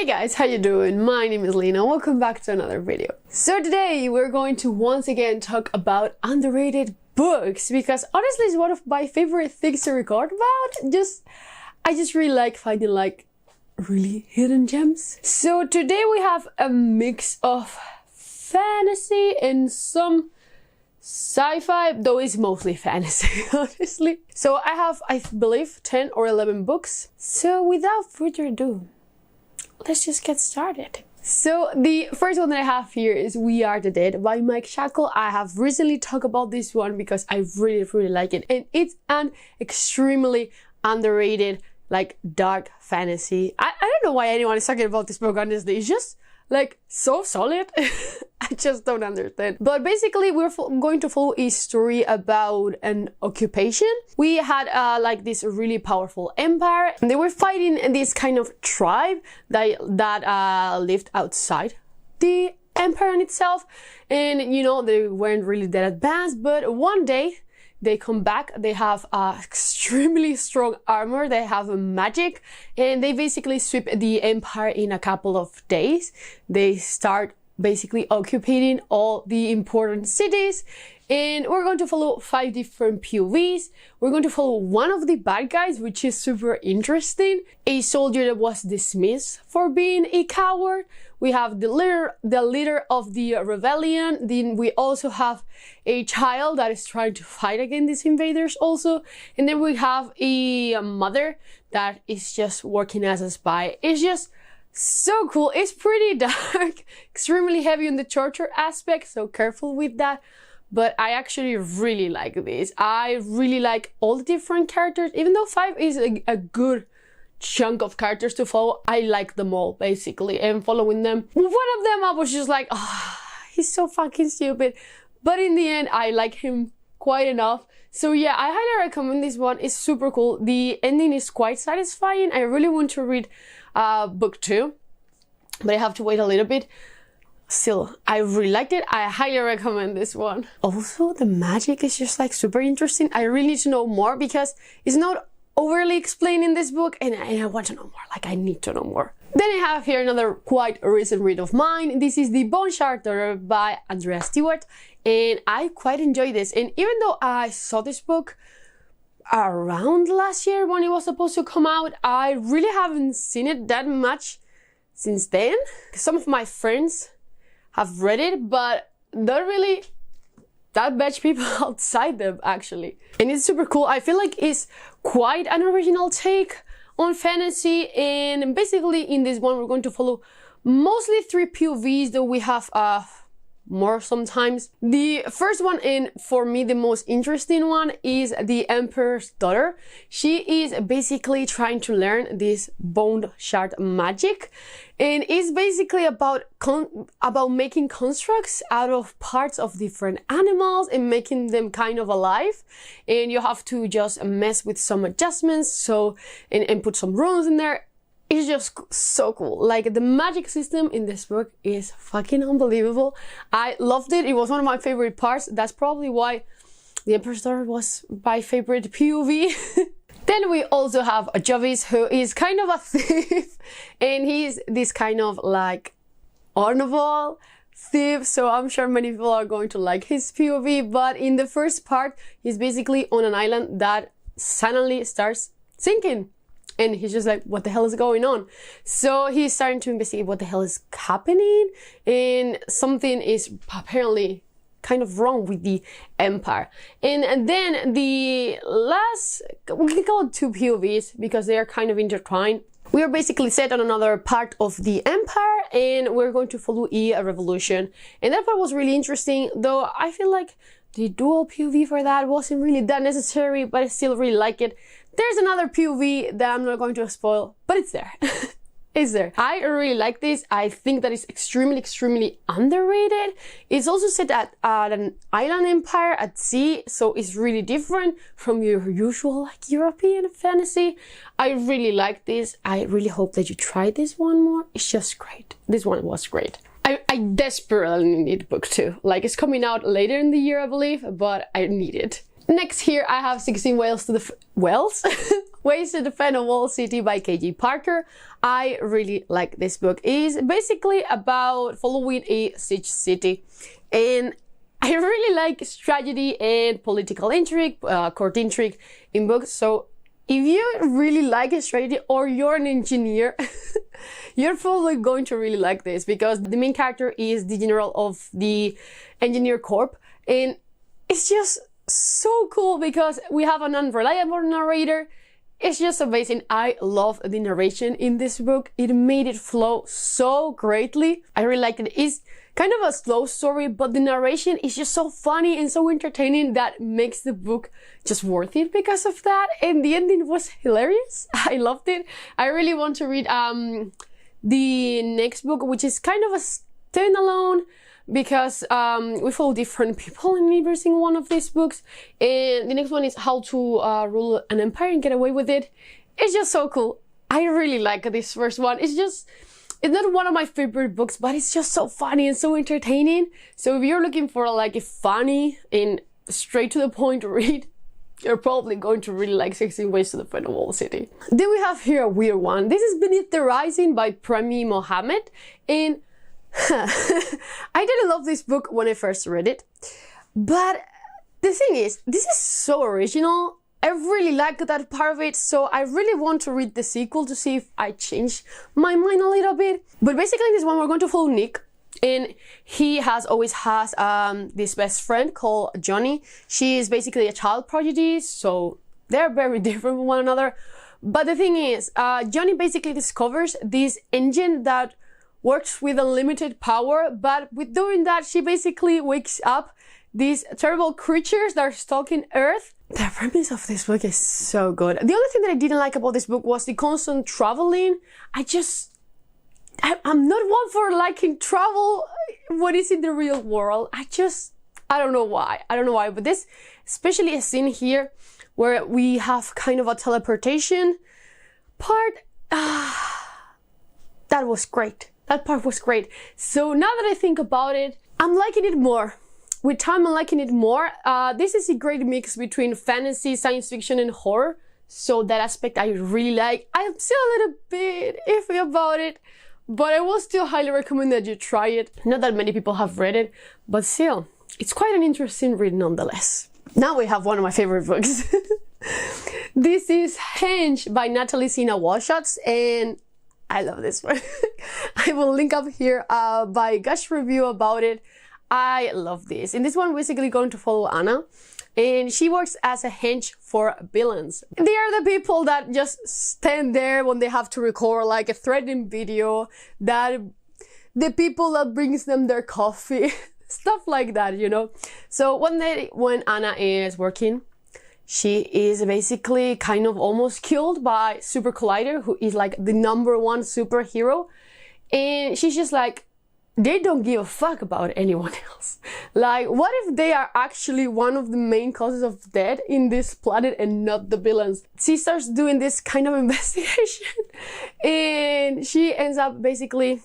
Hey guys, how you doing? My name is Lena. Welcome back to another video. So today we're going to once again talk about underrated books because honestly it's one of my favorite things to record about. I just really like finding really hidden gems. So today we have a mix of fantasy and some sci-fi, though it's mostly fantasy, honestly. So I have, I believe, 10 or 11 books. So without further ado, let's just get started. So the first one that I have here is We Are the Dead by Mike Shackle. I have recently talked about this one because I really like it. And it's an extremely underrated, dark fantasy. I don't know why anyone is talking about this book, honestly. It's just so solid. I just don't understand. But basically we're going to follow a story about an occupation. We had this really powerful empire, and they were fighting this kind of tribe that lived outside the empire in itself. And you know, they weren't really that advanced, but one day they come back, they have extremely strong armor, they have magic, and they basically sweep the empire in a couple of days. They start basically occupying all the important cities, and we're going to follow 5 different POVs. We're going to follow one of the bad guys, which is super interesting. A soldier that was dismissed for being a coward. We have the leader of the rebellion. Then we also have a child that is trying to fight against these invaders also. And then we have a mother that is just working as a spy. It's just so cool. It's pretty dark, extremely heavy on the torture aspect, so careful with that. But I actually really like this. I really like all the different characters. Even though 5 is a good chunk of characters to follow, I like them all basically, and following them. One of them I was just like, oh, he's so fucking stupid. But in the end, I like him quite enough. So yeah, I highly recommend this one. It's super cool. The ending is quite satisfying. I really want to read book 2, but I have to wait a little bit. Still, I really liked it. I highly recommend this one. Also, the magic is just super interesting. I really need to know more because it's not overly explained in this book, and I want to know more. I need to know more. Then I have here another quite recent read of mine. This is The Bone Shard Daughter by Andrea Stewart, and I quite enjoy this. And even though I saw this book around last year when it was supposed to come out, I really haven't seen it that much since then. Some of my friends have read it, but not really that much people outside them actually. And it's super cool. I feel like it's quite an original take on fantasy, and basically in this one we're going to follow mostly 3 POVs, though we have more sometimes. The first one, and for me the most interesting one, is the Emperor's daughter. She is basically trying to learn this bone shard magic, and it's basically about making constructs out of parts of different animals and making them kind of alive. And you have to just mess with some adjustments, and put some runes in there. It's just so cool. The magic system in this book is fucking unbelievable. I loved it. It was one of my favorite parts. That's probably why the Emperor's Daughter was my favorite POV. Then we also have Jovis, who is kind of a thief, and he's this kind of honorable thief, so I'm sure many people are going to like his POV. But in the first part, he's basically on an island that suddenly starts sinking. And he's just like, what the hell is going on? So he's starting to investigate what the hell is happening, and something is apparently kind of wrong with the empire. And then the last, we can call it 2 POVs because they are kind of intertwined. We are basically set on another part of the empire, and we're going to follow a revolution. And that part was really interesting, though I feel like the dual POV for that wasn't really that necessary, but I still really like it. There's another POV that I'm not going to spoil, but it's there. It's there. I really like this. I think that it's extremely underrated. It's also set at an island empire at sea, so it's really different from your usual European fantasy. I really like this. I really hope that you try this one more. It's just great. This one was great. I desperately need book 2. It's coming out later in the year, I believe, but I need it. Next here I have 16 Ways to Ways to Defend a Walled City by K.J. Parker. I really like this book. It's basically about following a siege city, and I really like strategy and political intrigue, court intrigue in books. So if you really like a strategy or you're an engineer, you're probably going to really like this, because the main character is the general of the engineer corps, and it's just so cool because we have an unreliable narrator. It's just amazing. I love the narration in this book. It made it flow so greatly. I really liked it. It's kind of a slow story, but the narration is just so funny and so entertaining that makes the book just worth it because of that. And the ending was hilarious. I loved it. I really want to read the next book, which is kind of a standalone, because we follow different people in every single one of these books. And the next one is How to Rule an Empire and Get Away with It. It's just so cool. I really like this first one. It's not one of my favorite books, but it's just so funny and so entertaining. So if you're looking for like a funny and straight to the point read, you're probably going to really like 16 Ways to Defend a Walled City. Then we have here a weird one. This is Beneath the Rising by Premi Mohammed. And I didn't love this book when I first read it, but the thing is, this is so original. I really like that part of it, so I really want to read the sequel to see if I change my mind a little bit. But basically in this one, we're going to follow Nick, and he always has this best friend called Johnny. She is basically a child prodigy, so they're very different from one another. But the thing is, Johnny basically discovers this engine that works with unlimited power, but with doing that, she basically wakes up these terrible creatures that are stalking Earth. The premise of this book is so good. The only thing that I didn't like about this book was the constant traveling. I'm not one for liking travel when it's in the real world. I don't know why. But this, especially a scene here where we have kind of a teleportation part, that was great. That part was great. So now that I think about it, I'm liking it more. With time, I'm liking it more. This is a great mix between fantasy, science fiction, and horror. So that aspect I really like. I'm still a little bit iffy about it, but I will still highly recommend that you try it. Not that many people have read it, but still, it's quite an interesting read nonetheless. Now we have one of my favorite books. This is Hench by Natalie Sina Walshots, and I love this one. I will link up here by Gush review about it. I love this. In this one, we're basically going to follow Anna, and she works as a hench for villains. They are the people that just stand there when they have to record like a threatening video, that the people that brings them their coffee, stuff like that, you know. So one day when Anna is working, she is basically kind of almost killed by Super Collider, who is like the #1 superhero. And she's just like, they don't give a fuck about anyone else. Like, what if they are actually one of the main causes of death in this planet and not the villains? She starts doing this kind of investigation, and she ends up basically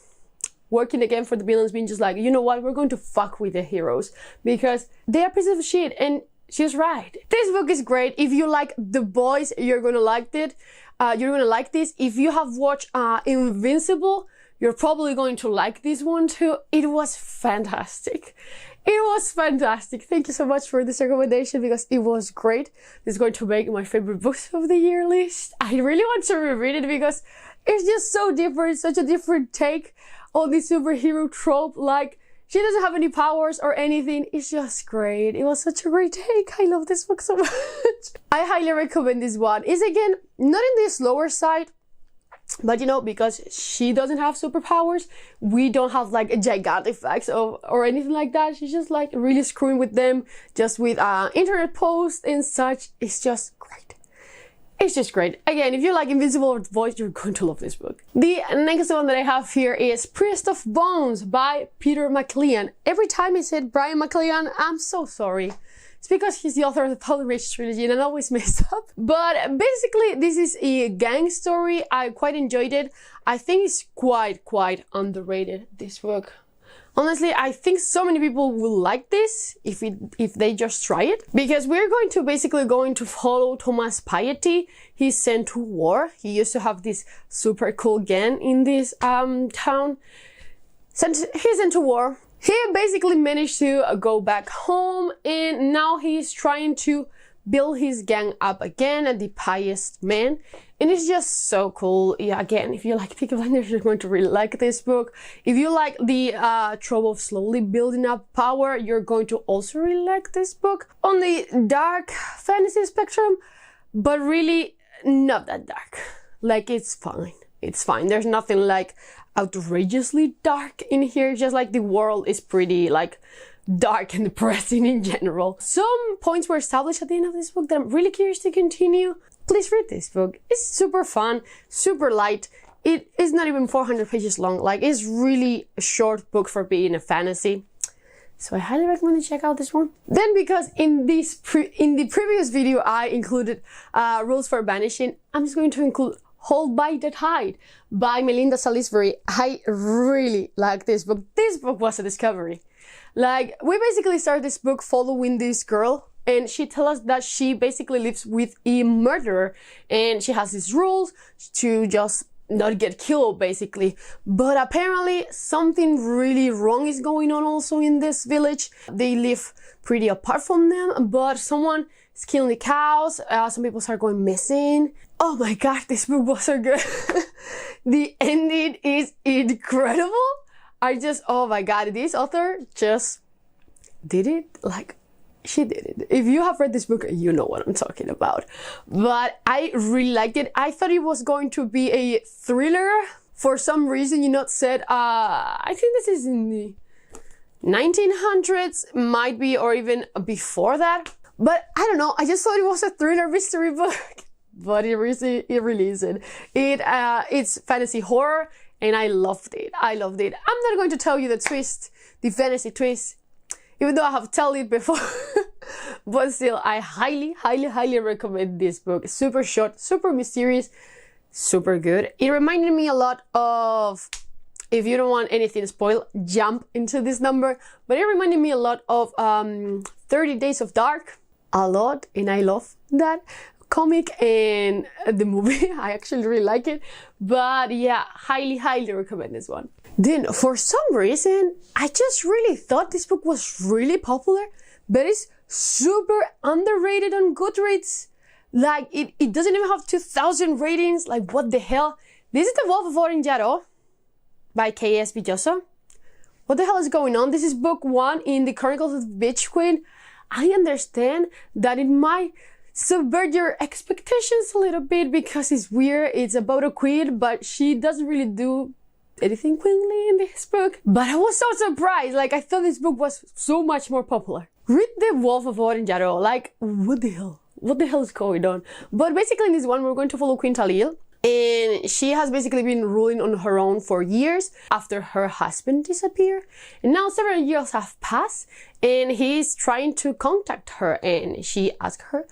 working again for the villains, being just like, you know what, we're going to fuck with the heroes because they are pieces of shit. And she's right. This book is great. If you like The Boys, you're gonna like it. You're gonna like this. If you have watched Invincible, you're probably going to like this one too. It was fantastic. It was fantastic. Thank you so much for this recommendation because it was great. This is going to make my favorite books of the year list. I really want to reread it because it's just so different, such a different take on the superhero trope. Like, she doesn't have any powers or anything. It's just great. It was such a great take. I love this book so much. I highly recommend this one. It's again, not in the slower side, but you know, because she doesn't have superpowers, we don't have like a gigantic effects or anything like that. She's just like really screwing with them, just with internet posts and such. It's just great. It's just great. Again, if you like Invincible or The Voice, you're going to love this book. The next one that I have here is Priest of Bones by Peter McLean. Every time I said Brian McLean, I'm so sorry. It's because he's the author of the Polar Rage trilogy and I always mess up. But basically, this is a gang story. I quite enjoyed it. I think it's quite underrated, this book. Honestly, I think so many people will like this if they just try it, because we're going to follow Thomas Piety. He's sent to war. He used to have this super cool gang in this town. He's sent to war. He basically managed to go back home, and now he's trying to build his gang up again, and the pious man. And it's just so cool. Yeah, again, if you like Peaky Blinders, you're going to really like this book. If you like the trope of slowly building up power, you're going to also really like this book. On the dark fantasy spectrum, but really not that dark. Like, it's fine. It's fine. There's nothing like outrageously dark in here. Just like the world is pretty like dark and depressing in general. Some points were established at the end of this book that I'm really curious to continue. Please read this book. It's super fun, super light. It is not even 400 pages long. Like, it's really a short book for being a fantasy. So I highly recommend you check out this one. Then, because in the previous video I included Rules for Banishing, I'm just going to include Hold by the Tide by Melinda Salisbury. I really like this book. This book was a discovery. Like, we basically started this book following this girl, and she tells us that she basically lives with a murderer, and she has these rules to just not get killed, basically. But apparently something really wrong is going on also in this village. They live pretty apart from them, but someone is killing the cows. Some people start going missing. Oh my god, this book was so good. The ending is incredible. Oh my god, this author just did it. Like, she did it. If you have read this book, you know what I'm talking about. But I really liked it. I thought it was going to be a thriller. For some reason, said, I think this is in the 1900s, might be, or even before that. But I don't know, I just thought it was a thriller mystery book. But it really isn't. It's fantasy horror, and I loved it. I loved it. I'm not going to tell you the twist, the fantasy twist, even though I have told it before. But still, I highly, highly, highly recommend this book. Super short, super mysterious, super good. It reminded me a lot of, if you don't want anything spoiled, jump into this number. But it reminded me a lot of 30 Days of Dark. A lot, and I love that comic and the movie. I actually really like it. But yeah, highly, highly recommend this one. Then, for some reason, I just really thought this book was really popular, but it's super underrated on Goodreads. Like, it doesn't even have 2,000 ratings. Like, what the hell? This is The Wolf of Oren-Yaro by K.S. Villoso. What the hell is going on? This is book 1 in the Chronicles of the Beach Queen. I understand that it might subvert your expectations a little bit because it's weird. It's about a queen, but she doesn't really do anything queenly in this book. But I was so surprised. Like, I thought this book was so much more popular. Read The Wolf of Oren-Yaro. Like, what the hell? What the hell is going on? But basically in this one, we're going to follow Queen Talil. And she has basically been ruling on her own for years after her husband disappeared. And now several years have passed, and he's trying to contact her. And she asked her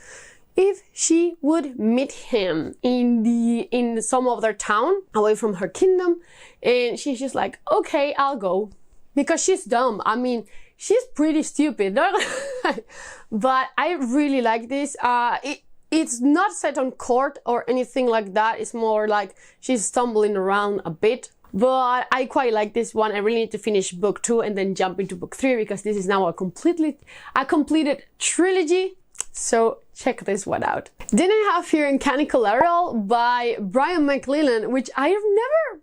if she would meet him in some other town away from her kingdom. And she's just like, okay, I'll go. Because she's dumb. I mean, she's pretty stupid. But I really like this. It's not set on court or anything like that. It's more like she's stumbling around a bit. But I quite like this one. I really need to finish book 2 and then jump into book 3 because this is now a completed trilogy. So check this one out. Then I have here Uncanny Collateral by Brian McClellan, which I have never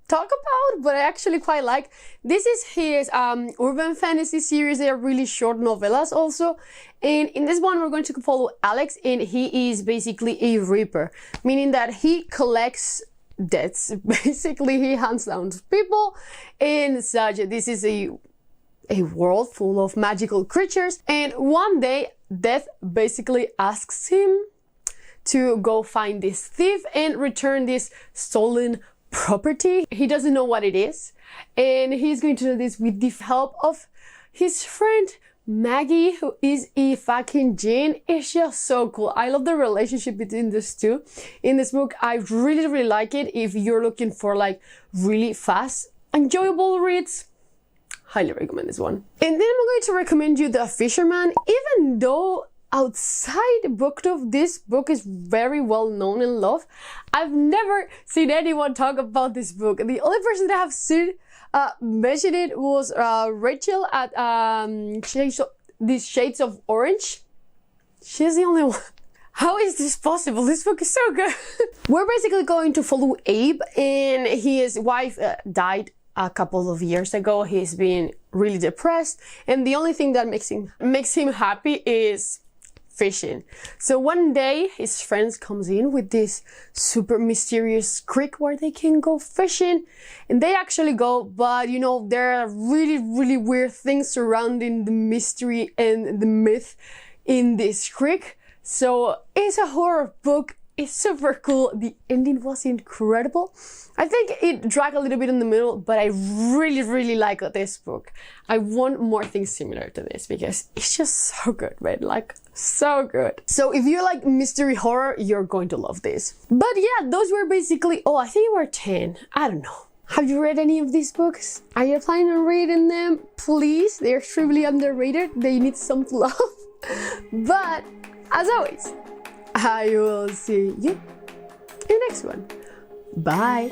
talk about, but I actually quite like. This is his urban fantasy series. They are really short novellas also. And in this one, we're going to follow Alex, and he is basically a reaper, meaning that he collects deaths. Basically, he hunts down people and such. This is a world full of magical creatures. And one day, Death basically asks him to go find this thief and return this stolen property. He doesn't know what it is, and he's going to do this with the help of his friend Maggie, who is a fucking gin. It's just so cool. I love the relationship between these two in this book. I really, really like it. If you're looking for like really fast, enjoyable reads, highly recommend this one. And then I'm going to recommend you The Fisherman, even though outside booktube this book is very well known and loved. I've never seen anyone talk about this book. The only person that I've seen mention it was Rachel at Shades of Orange. She's the only one. How is this possible? This book is so good. We're basically going to follow Abe, and his wife died a couple of years ago. He's been really depressed, and the only thing that makes him happy is fishing. So one day his friends comes in with this super mysterious creek where they can go fishing, and they actually go, but you know, there are really weird things surrounding the mystery and the myth in this creek. So it's a horror book. It's super cool. The ending was incredible. I think it dragged a little bit in the middle, but I really like this book. I want more things similar to this because it's just so good, man. Like, so good. So if you like mystery horror, you're going to love this. But yeah, those were basically, I think there were 10. I don't know. Have you read any of these books? Are you planning on reading them? Please, they're extremely underrated. They need some love. But as always, I will see you in the next one. Bye.